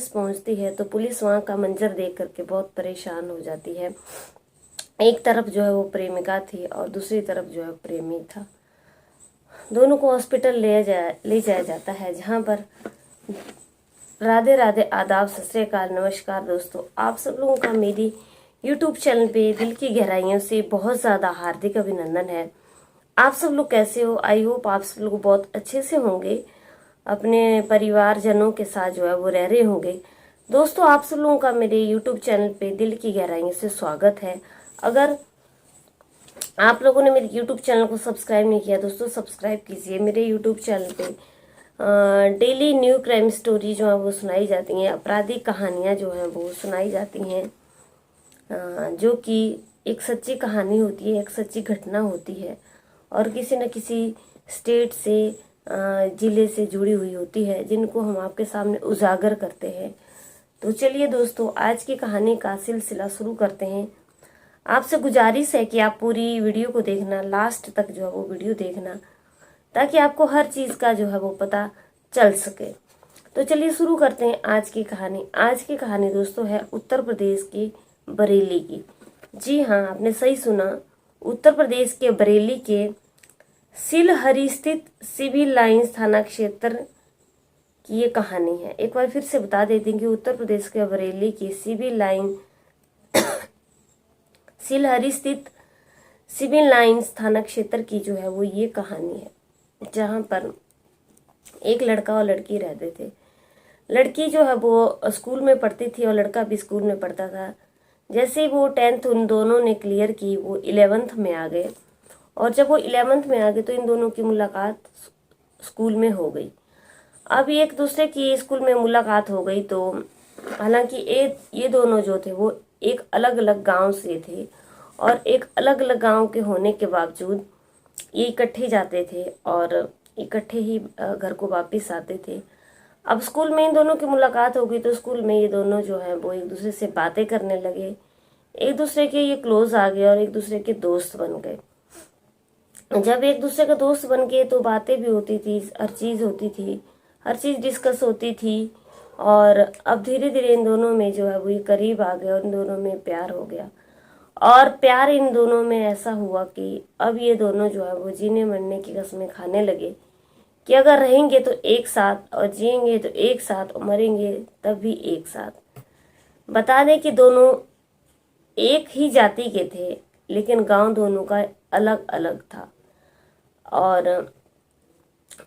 Police पहुंचती है तो पुलिस वहां का मंजर देख करके बहुत परेशान हो जाती है। एक तरफ जो है वो प्रेमिका थी और दूसरी तरफ जो है प्रेमी था। दोनों को हॉस्पिटल ले जाया जाता है, जहां पर राधे राधे, आदाब, सत श्री अकाल, नमस्कार दोस्तों। आप सब लोगों का मेरी YouTube चैनल पे दिल की गहराइयों से बहुत ज़्यादा हार्दिक अभिनंदन है। आप सब लोग कैसे हो? आई होप आप सब लोग बहुत अच्छे से होंगे, अपने परिवारजनों के साथ जो है वो रह रहे होंगे। दोस्तों, आप सब लोगों का मेरे YouTube चैनल पे दिल की गहराइयों से स्वागत है। अगर आप लोगों ने मेरे YouTube चैनल को सब्सक्राइब नहीं किया दोस्तों, सब्सक्राइब कीजिए। मेरे YouTube चैनल पे डेली न्यू क्राइम स्टोरी जो है वो सुनाई जाती हैं, आपराधिक कहानियाँ जो हैं वो सुनाई जाती हैं, जो कि एक सच्ची कहानी होती है, एक सच्ची घटना होती है और किसी न किसी स्टेट से, जिले से जुड़ी हुई होती है, जिनको हम आपके सामने उजागर करते हैं। तो चलिए दोस्तों, आज की कहानी का सिलसिला शुरू करते हैं। आपसे गुजारिश है कि आप पूरी वीडियो को देखना, लास्ट तक जो है वो वीडियो देखना, ताकि आपको हर चीज़ का जो है वो पता चल सके। तो चलिए शुरू करते हैं आज की कहानी। आज की कहानी दोस्तों है उत्तर प्रदेश की बरेली की। जी हाँ, आपने सही सुना, उत्तर प्रदेश के बरेली के सिलहरी स्थित सिविल लाइंस थाना क्षेत्र की ये कहानी है। एक बार फिर से बता देती हूँ कि उत्तर प्रदेश के बरेली की सिलहरी स्थित सिविल लाइंस थाना क्षेत्र की जो है वो ये कहानी है, जहाँ पर एक लड़का और लड़की रहते थे। लड़की जो है वो स्कूल में पढ़ती थी और लड़का भी स्कूल में पढ़ता था। जैसे ही वो 10th उन दोनों ने क्लियर की, वो 11th में आ गए और जब वो 11th में आ गए तो इन दोनों की मुलाकात स्कूल में हो गई। अब एक दूसरे की स्कूल में मुलाकात हो गई तो हालांकि ये दोनों जो थे वो एक अलग अलग गांव से थे और एक अलग अलग गांव के होने के बावजूद ये इकट्ठे जाते थे और इकट्ठे ही घर को वापस आते थे। अब स्कूल में इन दोनों की मुलाकात हो गई तो स्कूल में ये दोनों जो हैं वो एक दूसरे से बातें करने लगे, एक दूसरे के ये क्लोज आ गए और एक दूसरे के दोस्त बन गए। जब एक दूसरे का दोस्त बन गए तो बातें भी होती थी, हर चीज़ होती थी, हर चीज़ डिस्कस होती थी और अब धीरे धीरे इन दोनों में जो है वो ये करीब आ गए और इन दोनों में प्यार हो गया। और प्यार इन दोनों में ऐसा हुआ कि अब ये दोनों जो है वो जीने मरने की कसमें खाने लगे कि अगर रहेंगे तो एक साथ और जिएंगे तो एक साथ और मरेंगे तब भी एक साथ। बता दें कि दोनों एक ही जाति के थे, लेकिन गांव दोनों का अलग अलग था और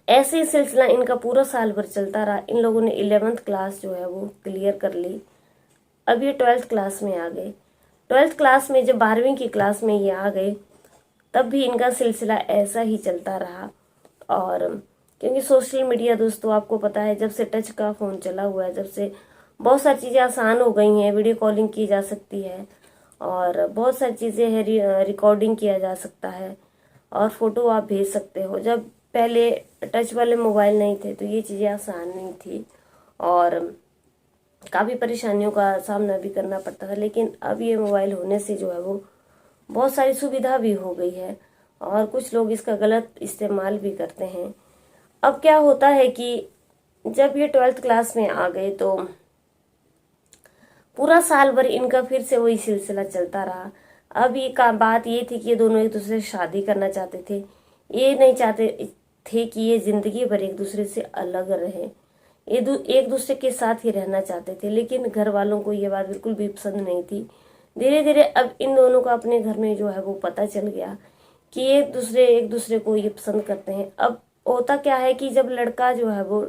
ऐसे ही सिलसिला इनका पूरा साल भर चलता रहा। इन लोगों ने 11th क्लास जो है वो क्लियर कर ली। अब ये 12th क्लास में आ गए। 12th क्लास में जब 12वीं की क्लास में ये आ गए तब भी इनका सिलसिला ऐसा ही चलता रहा। और क्योंकि सोशल मीडिया दोस्तों आपको पता है, जब से टच का फ़ोन चला हुआ है, जब से बहुत सारी चीज़ें आसान हो गई हैं, वीडियो कॉलिंग की जा सकती है और बहुत सारी चीज़ें हैं, रिकॉर्डिंग किया जा सकता है और फ़ोटो आप भेज सकते हो। जब पहले टच वाले मोबाइल नहीं थे तो ये चीज़ें आसान नहीं थी और काफ़ी परेशानियों का सामना भी करना पड़ता था। लेकिन अब ये मोबाइल होने से जो है वो बहुत सारी सुविधा भी हो गई है और कुछ लोग इसका गलत इस्तेमाल भी करते हैं। अब क्या होता है कि जब ये 12th क्लास में आ गए तो पूरा साल भर इनका फिर से वही सिलसिला चलता रहा। अब ये का बात ये थी कि ये दोनों एक दूसरे से शादी करना चाहते थे। ये नहीं चाहते थे कि ये जिंदगी भर एक दूसरे से अलग रहे, ये एक दूसरे के साथ ही रहना चाहते थे। लेकिन घर वालों को ये बात बिल्कुल भी पसंद नहीं थी। धीरे धीरे अब इन दोनों को अपने घर में जो है वो पता चल गया कि एक दूसरे को ये पसंद करते हैं। अब होता क्या है कि जब लड़का जो है वो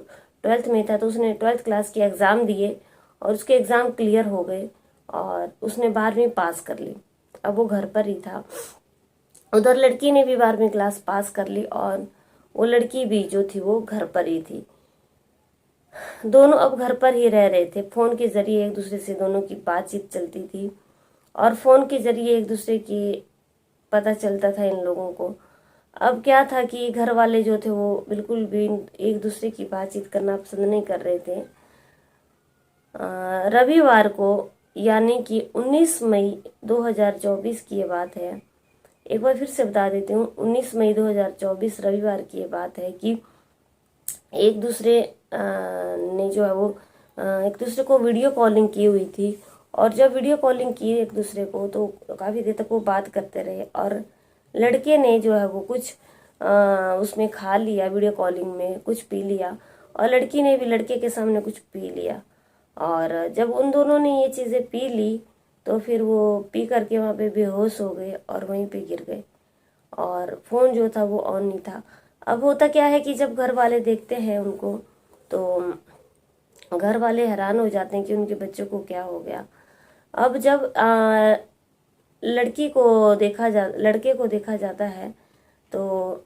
12th में था तो उसने 12th क्लास के एग्ज़ाम दिए और उसके एग्ज़ाम क्लियर हो गए और उसने 12वीं पास कर ली। अब वो घर पर ही था। उधर लड़की ने भी 12वीं क्लास पास कर ली और वो लड़की भी जो थी वो घर पर ही थी। दोनों अब घर पर ही रह रहे थे। फ़ोन के ज़रिए एक दूसरे से दोनों की बातचीत चलती थी और फ़ोन के ज़रिए एक दूसरे की पता चलता था इन लोगों को। अब क्या था कि घर वाले जो थे वो बिल्कुल भी एक दूसरे की बातचीत करना पसंद नहीं कर रहे थे। रविवार को यानी कि 19 मई 2024 की ये बात है। एक बार फिर से बता देती हूँ, 19 मई 2024 रविवार की ये बात है कि एक दूसरे ने जो है वो एक दूसरे को वीडियो कॉलिंग की हुई थी। और जब वीडियो कॉलिंग की एक दूसरे को तो काफ़ी देर तक वो बात करते रहे, और लड़के ने जो है वो कुछ उसमें खा लिया, वीडियो कॉलिंग में कुछ पी लिया, और लड़की ने भी लड़के के सामने कुछ पी लिया। और जब उन दोनों ने ये चीज़ें पी ली तो फिर वो पी करके वहाँ पे बेहोश हो गए और वहीं पे गिर गए, और फ़ोन जो था वो ऑन नहीं था। अब होता क्या है कि जब घर वाले देखते हैं उनको, तो घर वाले हैरान हो जाते हैं कि उनके बच्चों को क्या हो गया। अब जब लड़के को देखा जाता है तो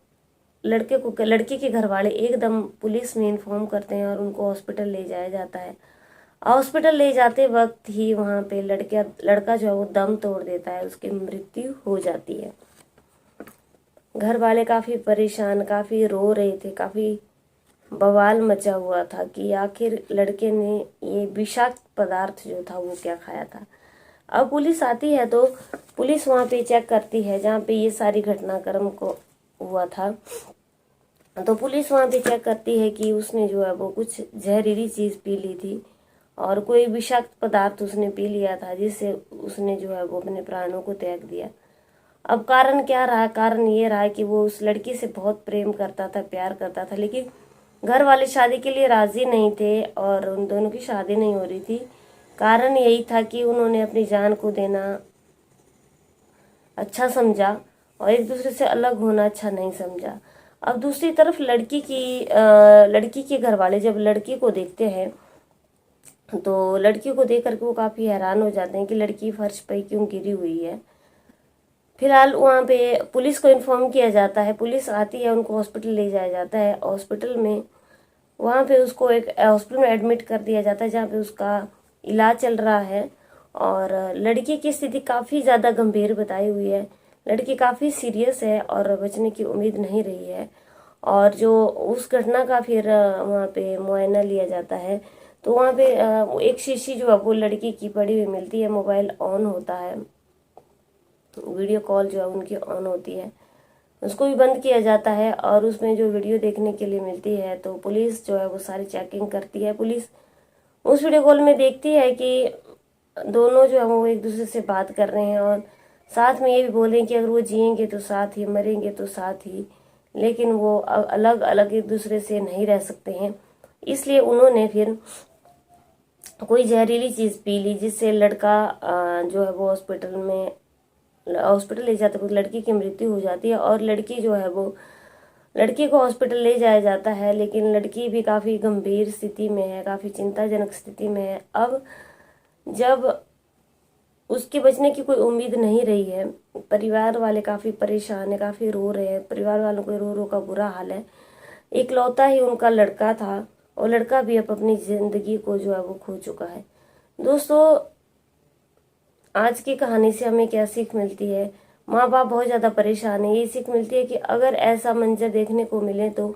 लड़के के घर वाले एकदम पुलिस में इन्फॉर्म करते हैं और उनको हॉस्पिटल ले जाया जाता है। हॉस्पिटल ले जाते वक्त ही वहाँ पे लड़का जो है वो दम तोड़ देता है, उसकी मृत्यु हो जाती है। घर वाले काफ़ी परेशान, काफ़ी रो रहे थे, काफ़ी बवाल मचा हुआ था कि आखिर लड़के ने ये विषाक्त पदार्थ जो था वो क्या खाया था। अब पुलिस आती है तो पुलिस वहाँ पे चेक करती है जहाँ पे ये सारी घटनाक्रम को हुआ था। तो पुलिस वहाँ पे चेक करती है कि उसने जो है वो कुछ जहरीली चीज़ पी ली थी और कोई विषाक्त पदार्थ उसने पी लिया था, जिससे उसने जो है वो अपने प्राणों को त्याग दिया। अब कारण क्या रहा? कारण ये रहा कि वो उस लड़की से बहुत प्रेम करता था, प्यार करता था, लेकिन घर वाले शादी के लिए राजी नहीं थे और उन दोनों की शादी नहीं हो रही थी। कारण यही था कि उन्होंने अपनी जान को देना अच्छा समझा और एक दूसरे से अलग होना अच्छा नहीं समझा। अब दूसरी तरफ लड़की के घर वाले जब लड़की को देखते हैं तो लड़की को देख करके वो काफ़ी हैरान हो जाते हैं कि लड़की फर्श पे क्यों गिरी हुई है। फिलहाल वहाँ पे पुलिस को इन्फॉर्म किया जाता है, पुलिस आती है, उनको हॉस्पिटल ले जाया जाता है। हॉस्पिटल में वहाँ पे उसको एक हॉस्पिटल में एडमिट कर दिया जाता है जहाँ पे उसका इलाज चल रहा है। और लड़की की स्थिति काफ़ी ज़्यादा गंभीर बताई हुई है, लड़की काफ़ी सीरियस है और बचने की उम्मीद नहीं रही है। और जो उस घटना का फिर वहाँ पे मुआयना लिया जाता है तो वहाँ पे एक शीशी जो है वो लड़की की पड़ी हुई मिलती है, मोबाइल ऑन होता है, वीडियो कॉल जो है उनकी ऑन होती है, उसको भी बंद किया जाता है और उसमें जो वीडियो देखने के लिए मिलती है तो पुलिस जो है वो सारी चेकिंग करती है। पुलिस उस वीडियो कॉल में देखती है कि दोनों जो है वो एक दूसरे से बात कर रहे हैं और साथ में ये भी बोल रहे हैं कि अगर वो जिएंगे तो साथ ही, मरेंगे तो साथ ही, लेकिन वो अलग अलग एक दूसरे से नहीं रह सकते हैं। इसलिए उन्होंने फिर कोई जहरीली चीज़ पी ली जिससे लड़का जो है वो हॉस्पिटल ले जाते वक्त लड़की की मृत्यु हो जाती है। और लड़की जो है वो लड़की को हॉस्पिटल ले जाया जाता है, लेकिन लड़की भी काफ़ी गंभीर स्थिति में है, काफ़ी चिंताजनक स्थिति में है। अब जब उसके बचने की कोई उम्मीद नहीं रही है, परिवार वाले काफ़ी परेशान है, काफ़ी रो रहे हैं, परिवार वालों को रो रो का बुरा हाल है। इकलौता ही उनका लड़का था और लड़का भी अब अपनी ज़िंदगी को जो है वो खो चुका है। दोस्तों, आज की कहानी से हमें क्या सीख मिलती है? माँ बाप बहुत ज़्यादा परेशान है। ये सीख मिलती है कि अगर ऐसा मंजर देखने को मिले तो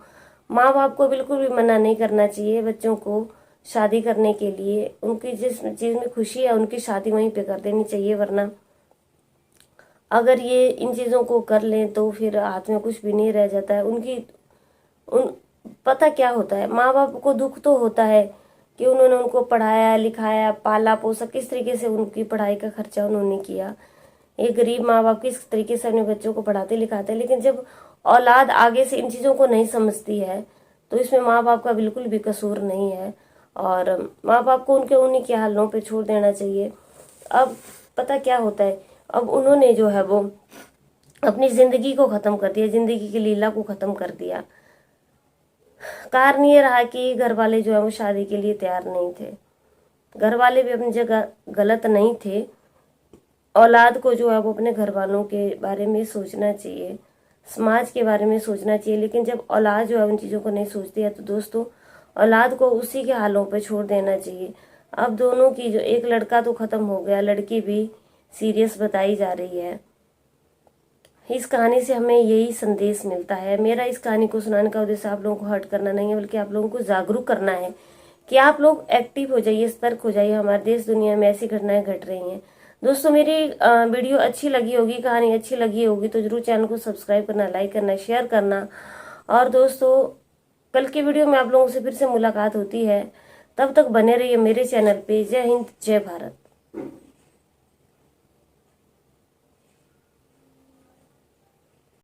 माँ बाप को बिल्कुल भी मना नहीं करना चाहिए बच्चों को शादी करने के लिए। उनकी जिस चीज़ में खुशी है उनकी शादी वहीं पे कर देनी चाहिए, वरना अगर ये इन चीज़ों को कर लें तो फिर हाथ में कुछ भी नहीं रह जाता है। पता क्या होता है, माँ बाप को दुख तो होता है कि उन्होंने उनको पढ़ाया लिखाया, पाला पोसा, किस तरीके से उनकी पढ़ाई का खर्चा उन्होंने किया। एक गरीब माँ बाप किस तरीके से अपने बच्चों को पढ़ाते लिखाते हैं, लेकिन जब औलाद आगे से इन चीज़ों को नहीं समझती है तो इसमें माँ बाप का बिल्कुल भी कसूर नहीं है और माँ बाप को उन्हीं के हालों पे छोड़ देना चाहिए। अब पता क्या होता है, अब उन्होंने जो है वो अपनी ज़िंदगी को ख़त्म कर दिया, ज़िंदगी की लीला को ख़त्म कर दिया। कारण ये रहा कि घर वाले जो है वो शादी के लिए तैयार नहीं थे। घर वाले भी अपनी जगह गलत नहीं थे। औलाद को जो है वो अपने घर वालों के बारे में सोचना चाहिए, समाज के बारे में सोचना चाहिए, लेकिन जब औलाद जो है उन चीज़ों को नहीं सोचती है तो दोस्तों औलाद को उसी के हालों पे छोड़ देना चाहिए। अब दोनों की जो एक लड़का तो ख़त्म हो गया, लड़की भी सीरियस बताई जा रही है। इस कहानी से हमें यही संदेश मिलता है। मेरा इस कहानी को सुनाने का उद्देश्य आप लोगों को हर्ट करना नहीं है, बल्कि आप लोगों को जागरूक करना है कि आप लोग एक्टिव हो जाइए, सतर्क हो जाइए। हमारे देश दुनिया में ऐसी घटनाएं घट रही हैं। दोस्तों, मेरी वीडियो अच्छी लगी होगी, कहानी अच्छी लगी होगी तो जरूर चैनल को सब्सक्राइब करना, लाइक करना, शेयर करना। और दोस्तों, कल की वीडियो में आप लोगों से फिर से मुलाकात होती है। तब तक बने रहिए मेरे चैनल पे। जय हिंद, जय भारत।